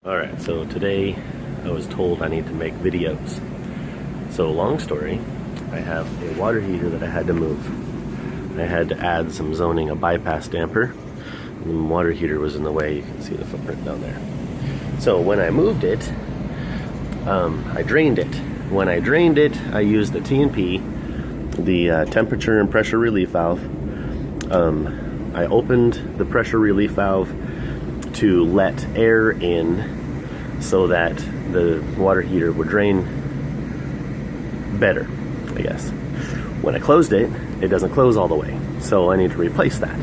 Alright, so today I was told I need to make videos. So long story, I have a water heater that I had to move. I had to add some zoning, a bypass damper. The water heater was in the way. You can see the footprint down there. So when I moved it, I drained it. When I drained it, I used the T&P, the temperature and pressure relief valve. I opened the pressure relief valve to let air in so that the water heater would drain better, I guess. When I closed it, it doesn't close all the way, so I need to replace that.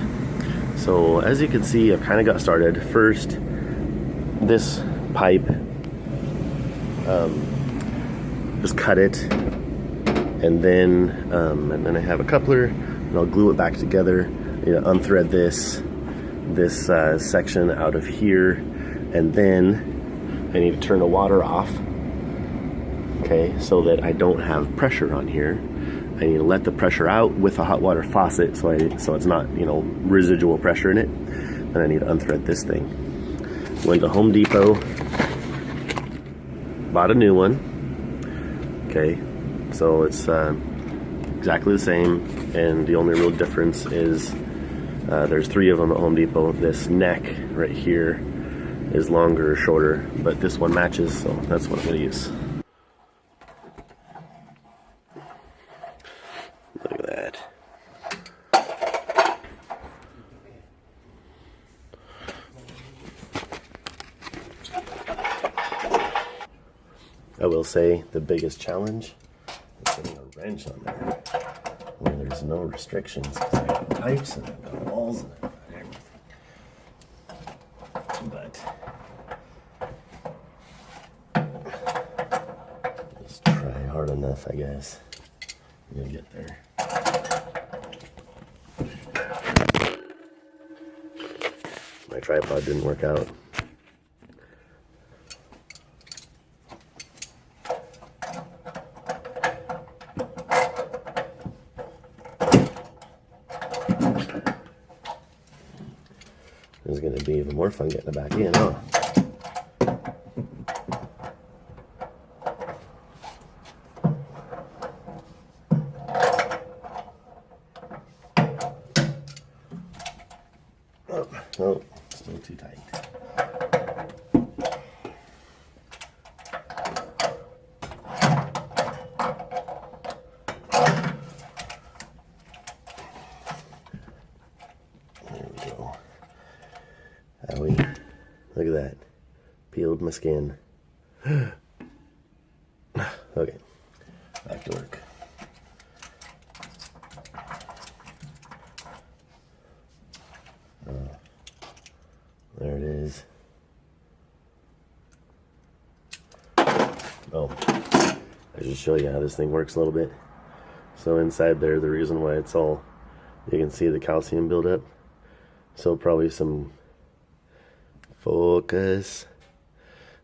So as you can see, I've kind of got started. First, this pipe, just cut it, and then I have a coupler, and I'll glue it back together. You know, unthread this section out of here, and then I need to turn the water off, okay, so that I don't have pressure on here. I need to let the pressure out with a hot water faucet so it's not, you know, residual pressure in it. And I need to unthread this thing. Went to Home Depot, bought a new one, okay, so it's exactly the same, and the only real difference is there's 3 of them at Home Depot. This neck right here is longer or shorter, but this one matches, so that's what I'm going to use. Look at that. I will say the biggest challenge is putting a wrench on there where there's no restrictions, because I got pipes and I've got walls and I've got everything. But just try hard enough, I guess. I'm gonna get there. My tripod didn't work out. This is going to be even more fun getting it back in, huh? Oh, still too tight. There we go. Owie. Look at that. Peeled my skin. Okay, back to work. There it is. Oh, I should show you how this thing works a little bit. So inside there, the reason why it's all, you can see the calcium buildup. So probably some focus.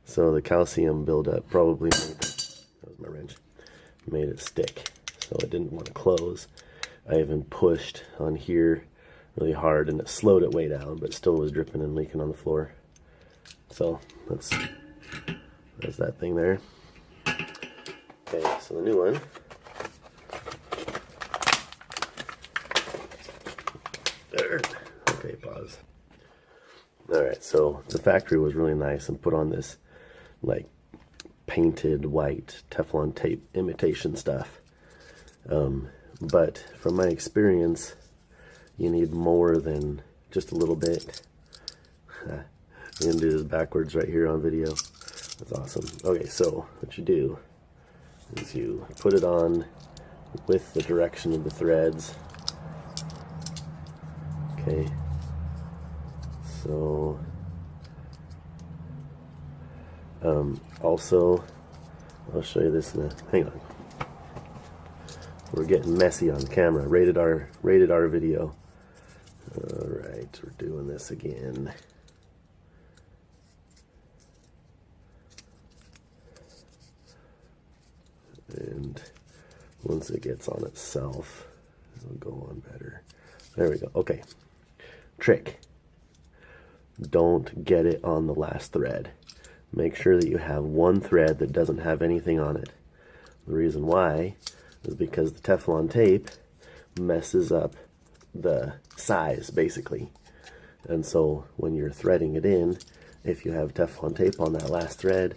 So the calcium buildup probably made, that was my wrench, made it stick. So it didn't want to close. I even pushed on here really hard and it slowed it way down, but still was dripping and leaking on the floor. So that's that thing there. Okay, so the new one. There. Okay, pause. Alright, so the factory was really nice and put on this like painted white Teflon tape imitation stuff. But from my experience, you need more than just a little bit. I'm gonna do this backwards right here on video. That's awesome. Okay, so what you do is you put it on with the direction of the threads. Okay. So, also, I'll show you this in a, hang on. We're getting messy on camera. Rated R video. Alright, we're doing this again. And once it gets on itself, it'll go on better. There we go. Okay. Trick. Don't get it on the last thread. make sure that you have one thread that doesn't have anything on it. The reason why is because the Teflon tape messes up the size, basically. And so when you're threading it in, if you have Teflon tape on that last thread,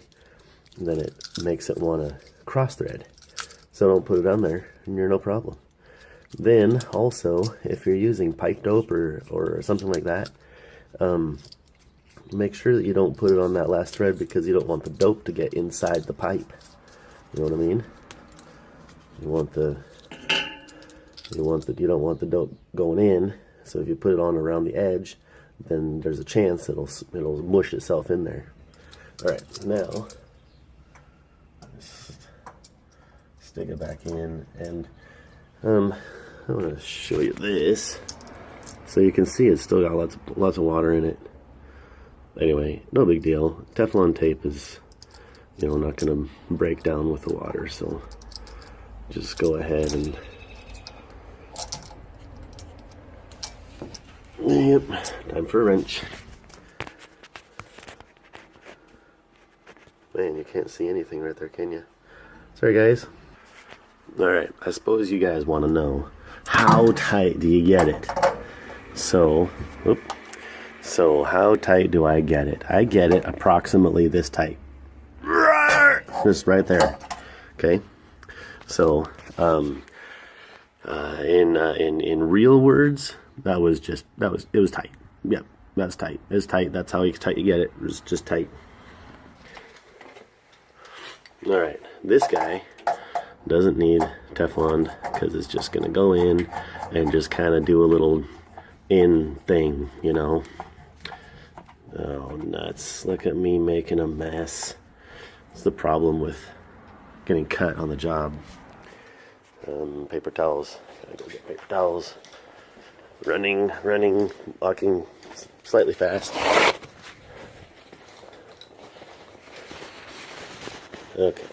then it makes it want to cross thread. So don't put it on there and you're no problem. Then also, if you're using pipe dope or something like that, make sure that you don't put it on that last thread, because you don't want the dope to get inside the pipe. You know what I mean? You don't want the dope going in. So if you put it on around the edge, then there's a chance it'll mush itself in there. All right, now just stick it back in, and I want to show you this so you can see it's still got lots of water in it. Anyway, no big deal. Teflon tape is, not going to break down with the water, so just go ahead and yep, time for a wrench. Man, you can't see anything right there, can you? Sorry, guys. Alright, I suppose you guys want to know, how tight do you get it? So how tight do I get it? I get it approximately this tight. Just right there. Okay? So, in real words, it was tight. Yep, that's tight. It's tight. That's how tight you get it. It's just tight. Alright, this guy doesn't need Teflon, because it's just going to go in and just kind of do a little in thing, Oh, nuts. Look at me making a mess. It's the problem with getting cut on the job. Paper towels. Gotta go get paper towels. Running, walking slightly fast. Okay.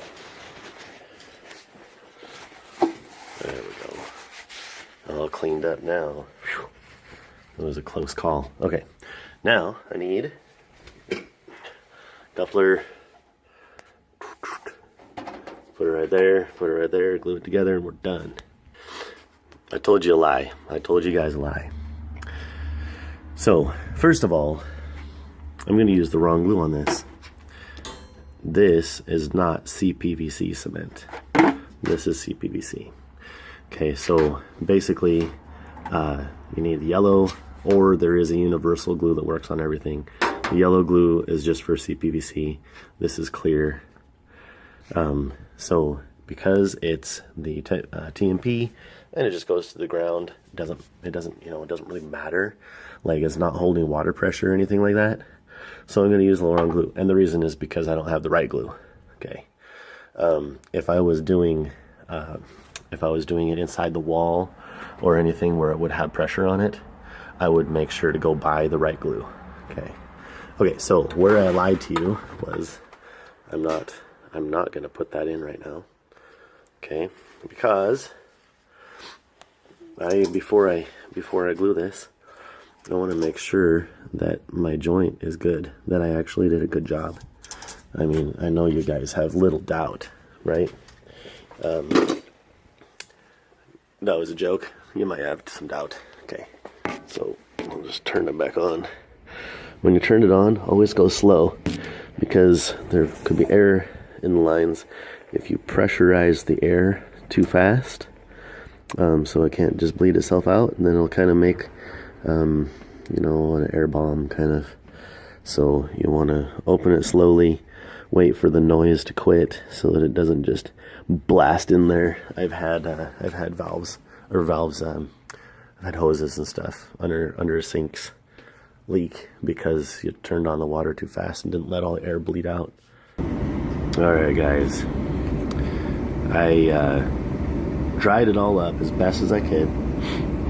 There we go. All cleaned up now. Whew. It was a close call. Okay. Now I need coupler. Put it right there, glue it together, and we're done. I told you a lie. I told you guys a lie. So, first of all, I'm going to use the wrong glue on this. This is not CPVC cement. This is CPVC. Okay, so basically, you need yellow, or there is a universal glue that works on everything. The yellow glue is just for CPVC. This is clear. So because it's the TMP and it just goes to the ground, it doesn't really matter. Like, it's not holding water pressure or anything like that. So I'm going to use the wrong glue, and the reason is because I don't have the right glue. Okay. If I was doing it inside the wall or anything where it would have pressure on it, I would make sure to go buy the right glue. Okay, so where I lied to you was I'm not going to put that in right now. Okay, because before I glue this, I want to make sure that my joint is good, that I actually did a good job. I mean, I know you guys have little doubt, right? That was a joke. You might have some doubt. Okay, so I'll just turn it back on. When you turn it on, always go slow, because there could be air in the lines if you pressurize the air too fast, so it can't just bleed itself out, and then it'll kind of make an air bomb kind of. So you want to open it slowly, wait for the noise to quit so that it doesn't just blast in there. I've had valves, I've had hoses and stuff under sinks leak because you turned on the water too fast and didn't let all the air bleed out. Alright guys, I dried it all up as best as I could.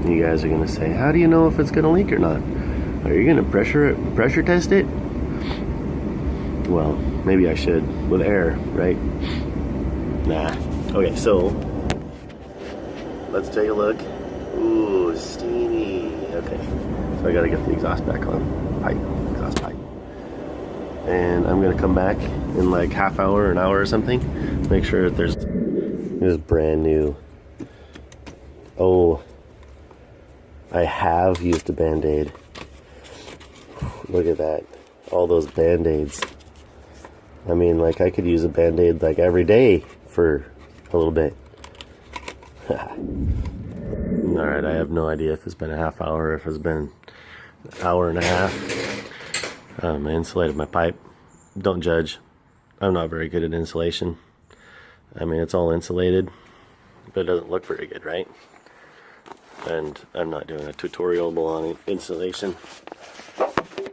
You guys are gonna say, how do you know if it's gonna leak or not? Are you gonna pressure test it? Well, maybe I should with air, right? Nah. Okay, so let's take a look. Ooh, steamy. Okay, so I gotta get the exhaust back on. Exhaust pipe. and I'm gonna come back in like half hour, an hour or something. Make sure that there's brand new. Oh, I have used a Band-Aid. Look at that. All those Band-Aids. I mean, like, I could use a Band-Aid like every day for a little bit. Alright, I have no idea if it's been a half hour or if it's been an hour and a half. I insulated my pipe. Don't judge. I'm not very good at insulation. I mean, it's all insulated, but it doesn't look very good, right? And I'm not doing a tutorial on insulation.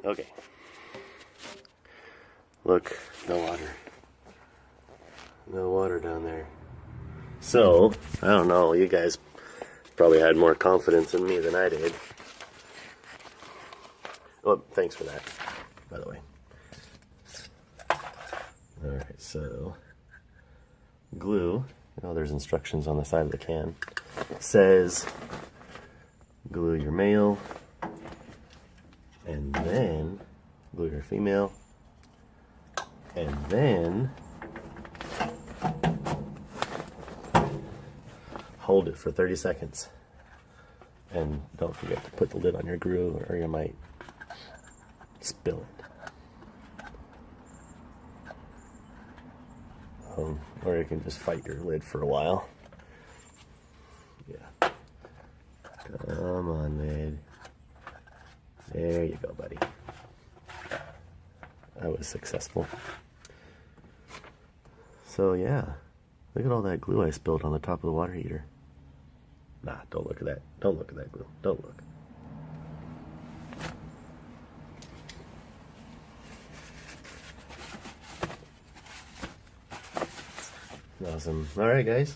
Okay. Look, no water. No water down there. So, I don't know, you guys probably had more confidence in me than I did. Oh, thanks for that, by the way. Alright, so glue. Oh, there's instructions on the side of the can. It says glue your male, and then glue your female, and then hold it for 30 seconds. And don't forget to put the lid on your glue or you might spill it. Or you can just fight your lid for a while. Yeah. Come on, lid. There you go, buddy. I was successful. So yeah, look at all that glue I spilled on the top of the water heater. Nah, don't look at that. Don't look at that glue. Don't look. Awesome. All right, guys.